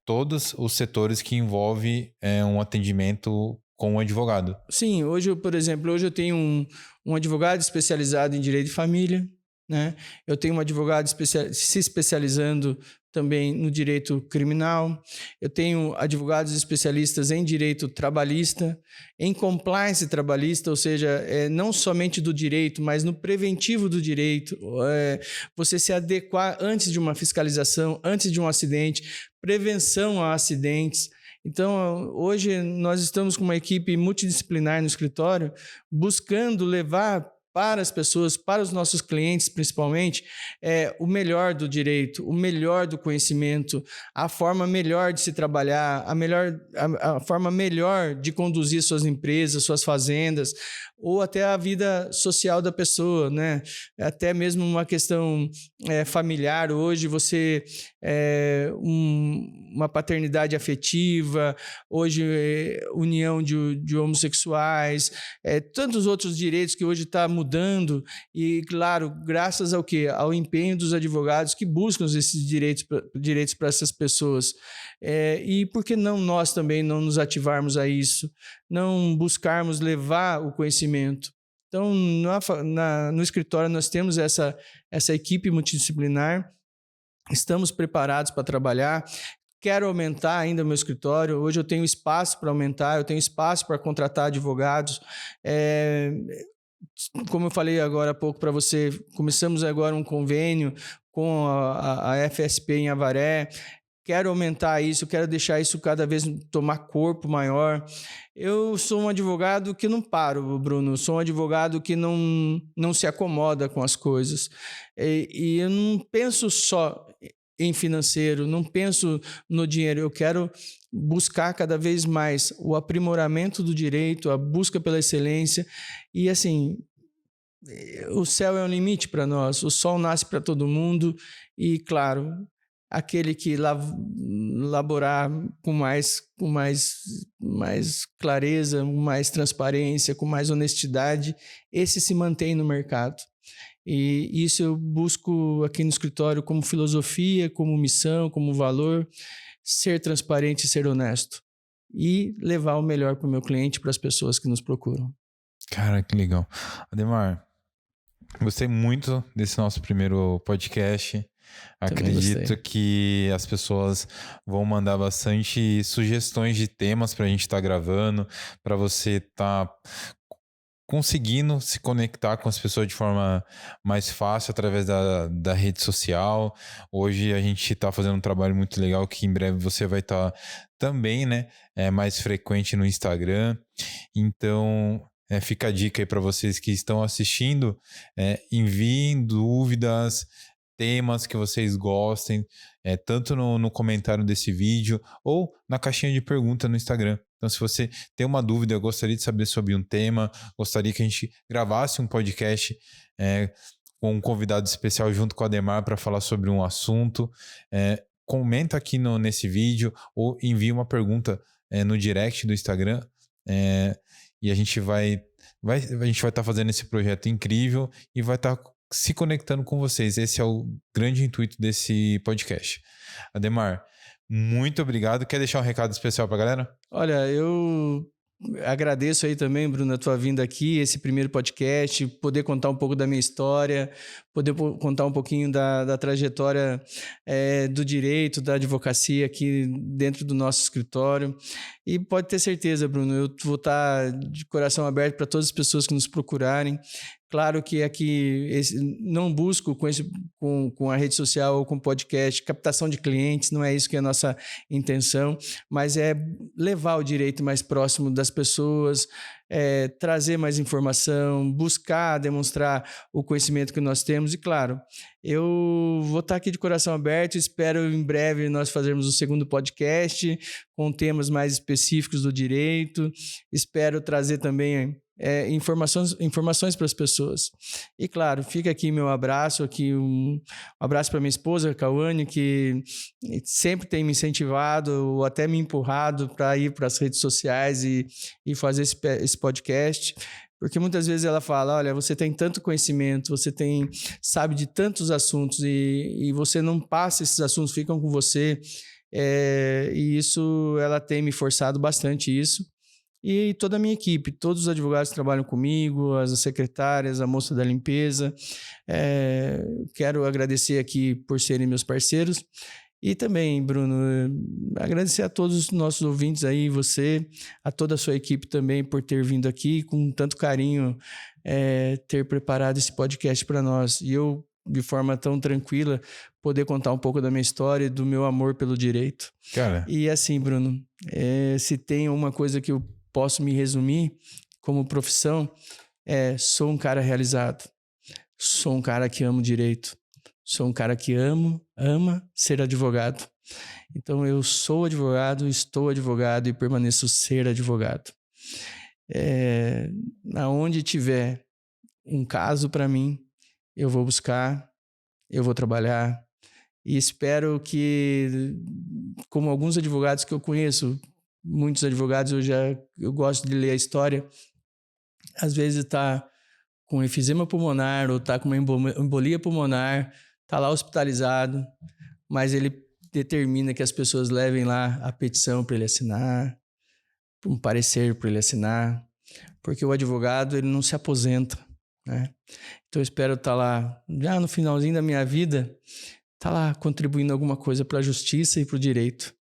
todos os setores que envolvem um atendimento com um advogado. Sim, por exemplo, eu tenho um advogado especializado em direito de família, né? Eu tenho um advogado se especializando também no direito criminal. Eu tenho advogados especialistas em direito trabalhista, em compliance trabalhista, ou seja, não somente do direito, mas no preventivo do direito. Você se adequar antes de uma fiscalização, antes de um acidente, prevenção a acidentes. Então, hoje nós estamos com uma equipe multidisciplinar no escritório, buscando levar para as pessoas, para os nossos clientes principalmente, o melhor do direito, o melhor do conhecimento, a forma melhor de se trabalhar, a forma melhor de conduzir suas empresas, suas fazendas, ou até a vida social da pessoa, né? Até mesmo uma questão familiar. Hoje você uma paternidade afetiva, hoje união de homossexuais, tantos outros direitos que hoje está mudando, e claro, graças ao quê? Ao empenho dos advogados que buscam esses direitos para essas pessoas. E por que não nós também não nos ativarmos a isso, não buscarmos levar o conhecimento? Então, no escritório nós temos essa equipe multidisciplinar, estamos preparados para trabalhar. Quero aumentar ainda o meu escritório. Hoje eu tenho espaço para aumentar, eu tenho espaço para contratar advogados. Como eu falei agora há pouco para você, começamos agora um convênio com a FSP em Avaré. Quero aumentar isso, quero deixar isso cada vez tomar corpo maior. Eu sou um advogado que não paro, Bruno. Sou um advogado que não se acomoda com as coisas. E eu não penso só em financeiro, não penso no dinheiro. Eu quero buscar cada vez mais o aprimoramento do direito, a busca pela excelência. E assim, o céu é um limite para nós, o sol nasce para todo mundo e, claro, aquele que laborar com mais clareza, com mais transparência, com mais honestidade, esse se mantém no mercado. E isso eu busco aqui no escritório como filosofia, como missão, como valor, ser transparente e ser honesto. E levar o melhor para o meu cliente, para as pessoas que nos procuram. Cara, que legal. Ademar, gostei muito desse nosso primeiro podcast. Acredito que as pessoas vão mandar bastante sugestões de temas para a gente estar gravando, para você estar conseguindo se conectar com as pessoas de forma mais fácil através da rede social. Hoje a gente está fazendo um trabalho muito legal que em breve você vai estar também, né, mais frequente no Instagram. Então, fica a dica aí para vocês que estão assistindo, enviem dúvidas, temas que vocês gostem, tanto no comentário desse vídeo ou na caixinha de pergunta no Instagram. Então, se você tem uma dúvida, gostaria de saber sobre um tema, gostaria que a gente gravasse um podcast com um convidado especial junto com a Ademar para falar sobre um assunto, comenta aqui nesse vídeo ou envie uma pergunta no direct do Instagram, e a gente vai estar fazendo esse projeto incrível e vai estar se conectando com vocês. Esse é o grande intuito desse podcast. Ademar, muito obrigado. Quer deixar um recado especial para a galera? Olha, eu agradeço aí também, Bruno, a tua vinda aqui, esse primeiro podcast, poder contar um pouco da minha história, poder contar um pouquinho da trajetória do direito, da advocacia aqui dentro do nosso escritório. E pode ter certeza, Bruno, eu vou estar de coração aberto para todas as pessoas que nos procurarem. Claro que aqui não busco com a rede social ou com o podcast captação de clientes, não é isso que é a nossa intenção, mas é levar o direito mais próximo das pessoas, trazer mais informação, buscar demonstrar o conhecimento que nós temos. E claro, eu vou estar aqui de coração aberto, espero em breve nós fazermos o segundo podcast com temas mais específicos do direito, espero trazer também informações para as pessoas. E claro, fica aqui meu abraço, um abraço para minha esposa, Cauane, que sempre tem me incentivado ou até me empurrado para ir para as redes sociais e fazer esse podcast. Porque muitas vezes ela fala, olha, você tem tanto conhecimento, você sabe de tantos assuntos e você não passa esses assuntos, ficam com você. E isso, ela tem me forçado bastante isso. E toda a minha equipe, todos os advogados que trabalham comigo, as secretárias, a moça da limpeza. Quero agradecer aqui por serem meus parceiros. E também, Bruno, agradecer a todos os nossos ouvintes aí, você, a toda a sua equipe também por ter vindo aqui com tanto carinho, ter preparado esse podcast para nós. E eu, de forma tão tranquila, poder contar um pouco da minha história e do meu amor pelo direito. Cara. E assim, Bruno, se tem uma coisa que eu posso me resumir como profissão, sou um cara realizado, sou um cara que amo direito, sou um cara que ama ser advogado. Então eu sou advogado, estou advogado e permaneço ser advogado. Aonde tiver um caso para mim, eu vou buscar, eu vou trabalhar e espero que, como alguns advogados que eu conheço, muitos advogados, eu gosto de ler a história, às vezes está com efizema pulmonar ou está com uma embolia pulmonar, está lá hospitalizado, mas ele determina que as pessoas levem lá a petição para ele assinar, um parecer para ele assinar, porque o advogado ele não se aposenta, né? Então eu espero estar lá, já no finalzinho da minha vida, estar lá contribuindo alguma coisa para a justiça e para o direito.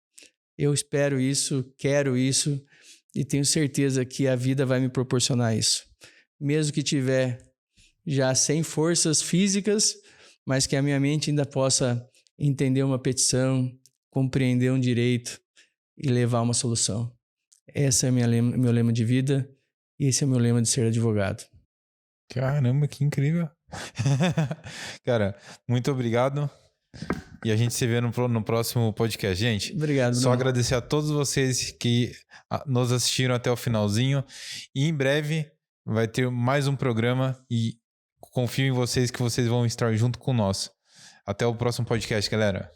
Eu espero isso, quero isso e tenho certeza que a vida vai me proporcionar isso. Mesmo que tiver já sem forças físicas, mas que a minha mente ainda possa entender uma petição, compreender um direito e levar uma solução. Esse é meu lema de vida e esse é o meu lema de ser advogado. Caramba, que incrível. Cara, muito obrigado. E a gente se vê no próximo podcast. Gente, obrigado, só agradecer a todos vocês que nos assistiram até o finalzinho. E em breve vai ter mais um programa e confio em vocês que vocês vão estar junto com nós. Até o próximo podcast, galera.